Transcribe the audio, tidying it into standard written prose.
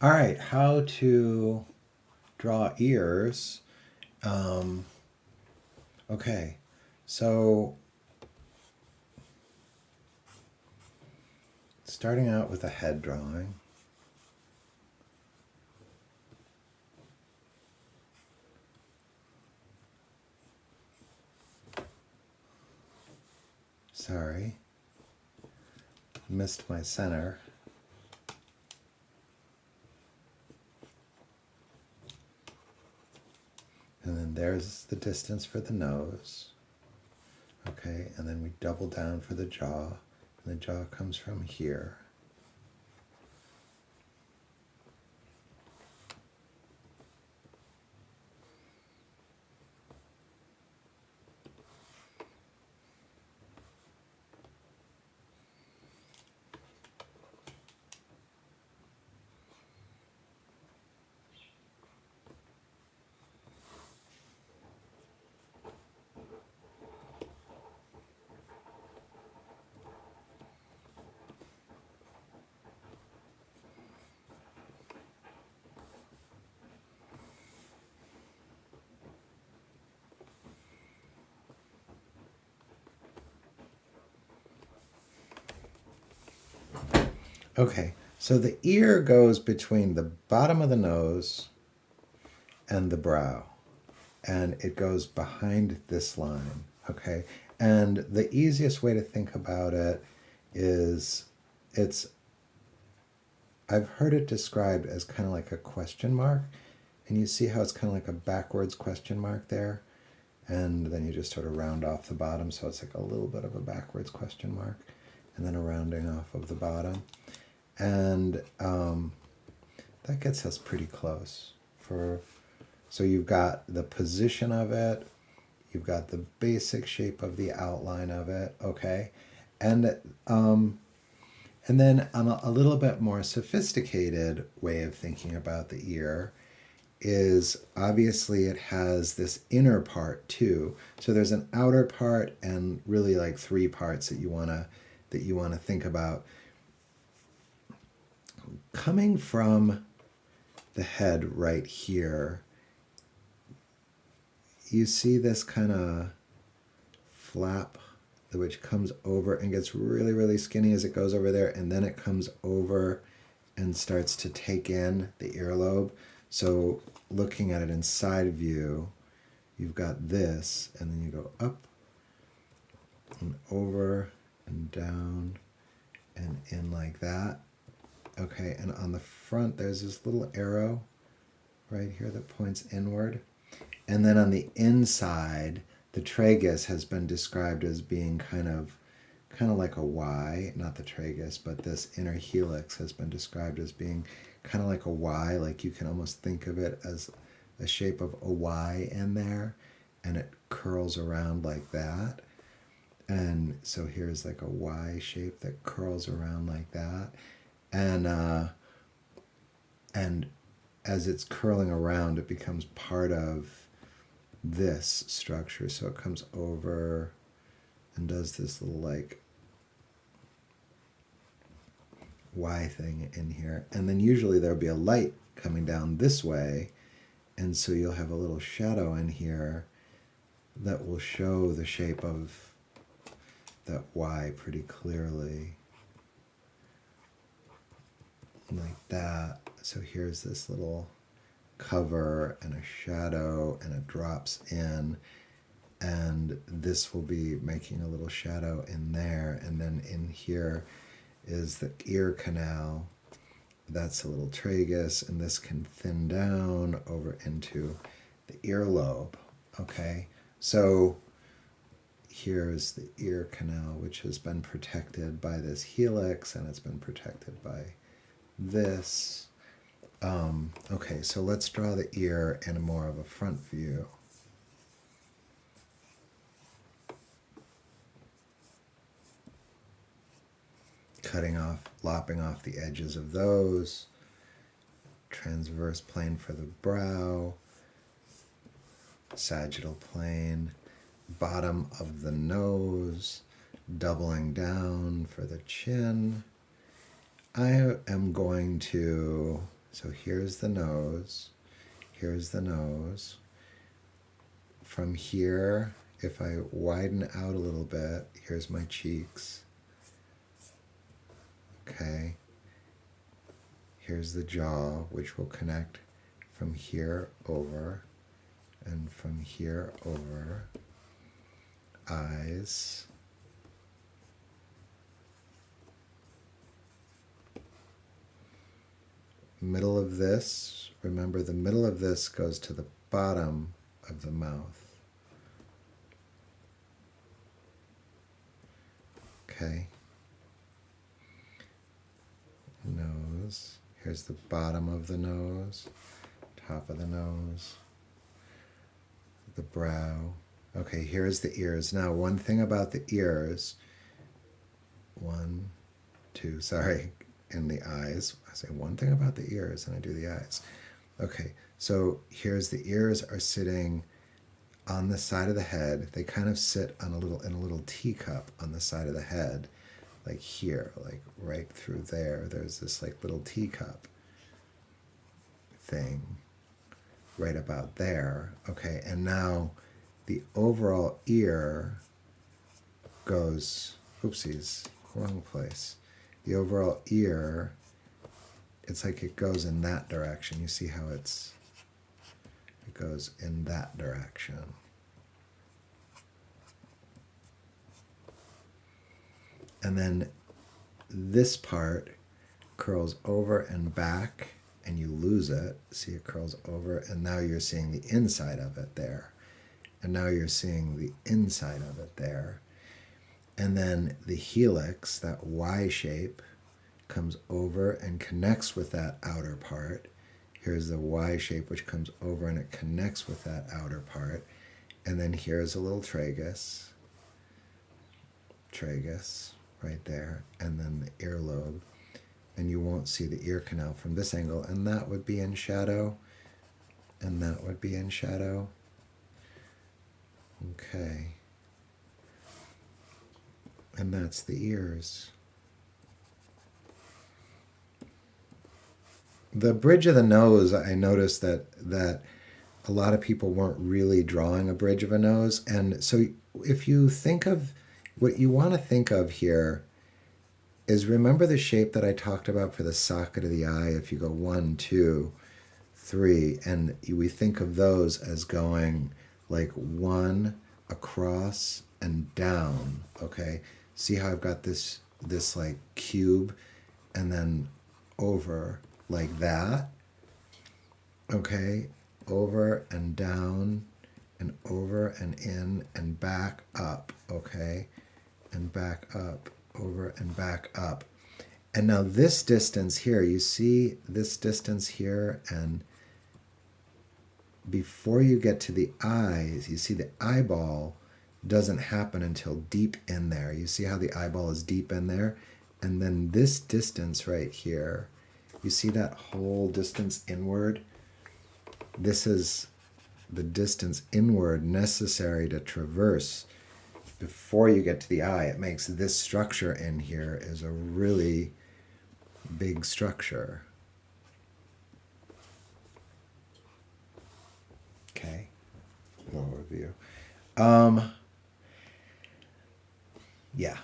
All right, how to draw ears. Um, okay, so starting out with a head drawing. Sorry, missed my center. And then there's the distance for the nose. Okay, and then we double down for the jaw. And the jaw comes from here. Okay, so the ear goes between the bottom of the nose and the brow, and it goes behind this line. Okay, and the easiest way to think about it is it's I've heard it described as kind of like a question mark, and you see how it's kind of like a backwards question mark there, and then you just sort of round off the bottom, so it's like a little bit of a backwards question mark, and then a rounding off of the bottom, and that gets us pretty close. So you've got the position of it, you've got the basic shape of the outline of it, okay, and and then on a little bit more sophisticated way of thinking about the ear is obviously it has this inner part too. So there's an outer part and really like three parts that you want to think about. Coming from the head right here, you see this kind of flap which comes over and gets really, really skinny as it goes over there, and then it comes over and starts to take in the earlobe. So looking at it in side view, you've got this, and then you go up and over and down and in like that. Okay, and on the front, there's this little arrow right here that points inward. And then on the inside, the tragus has been described as being kind of like a Y, not the tragus, but this inner helix has been described as being kind of like a Y, like you can almost think of it as a shape of a Y in there, and it curls around like that. And so here's like a Y shape that curls around like that. And as it's curling around, it becomes part of this structure. So it comes over and does this little like Y thing in here. And then usually there'll be a light coming down this way. And so you'll have a little shadow in here that will show the shape of that Y pretty clearly. Like that. So here's this little cover and a shadow, and it drops in, and this will be making a little shadow in there, and then in here is the ear canal. That's a little tragus, and this can thin down over into the earlobe. Okay, so here's the ear canal, which has been protected by this helix, and it's been protected by this. Okay, so let's draw the ear in more of a front view. Lopping off the edges of those. Transverse plane for the brow. Sagittal plane. Bottom of the nose. Doubling down for the chin. I am going to So here's the nose. Here's the nose. From here, if I widen out a little bit, here's my cheeks. Okay. Here's the jaw, which will connect from here over and from here over. Eyes. Middle of this, remember the middle of this goes to the bottom of the mouth. Okay. Nose. Here's the bottom of the nose, top of the nose, the brow. Okay, here's the ears. Now, one thing about the ears, one, two, sorry, in the eyes. I say one thing about the ears and I do the eyes. Okay, so here's the ears are sitting on the side of the head. They kind of sit on in a little teacup on the side of the head, like here, like right through there. There's this like little teacup thing right about there. Okay, and now the overall ear goes, oopsies, wrong place. The overall ear, it's like it goes in that direction. You see how it goes in that direction. And then this part curls over and back, and you lose it. See, it curls over, and now you're seeing the inside of it there. And now you're seeing the inside of it there. And then the helix, that Y shape, comes over and connects with that outer part. Here's the Y shape, which comes over and it connects with that outer part. And then here's a little tragus. Tragus, right there. And then the earlobe. And you won't see the ear canal from this angle. And that would be in shadow. And that would be in shadow. Okay. And that's the ears. The bridge of the nose, I noticed that a lot of people weren't really drawing a bridge of a nose. And so if you think of, what you want to think of here is, remember the shape that I talked about for the socket of the eye? If you go 1, 2, 3, and we think of those as going like 1 across and down, okay? See how I've got this like cube and then over like that, okay? Over and down and over and in and back up, okay? And back up, over and back up. And now this distance here, you see this distance here, and before you get to the eyes, you see the eyeball doesn't happen until deep in there. You see how the eyeball is deep in there? And then this distance right here, you see that whole distance inward? This is the distance inward necessary to traverse before you get to the eye. It makes this structure in here is a really big structure. Okay, overview. Yeah.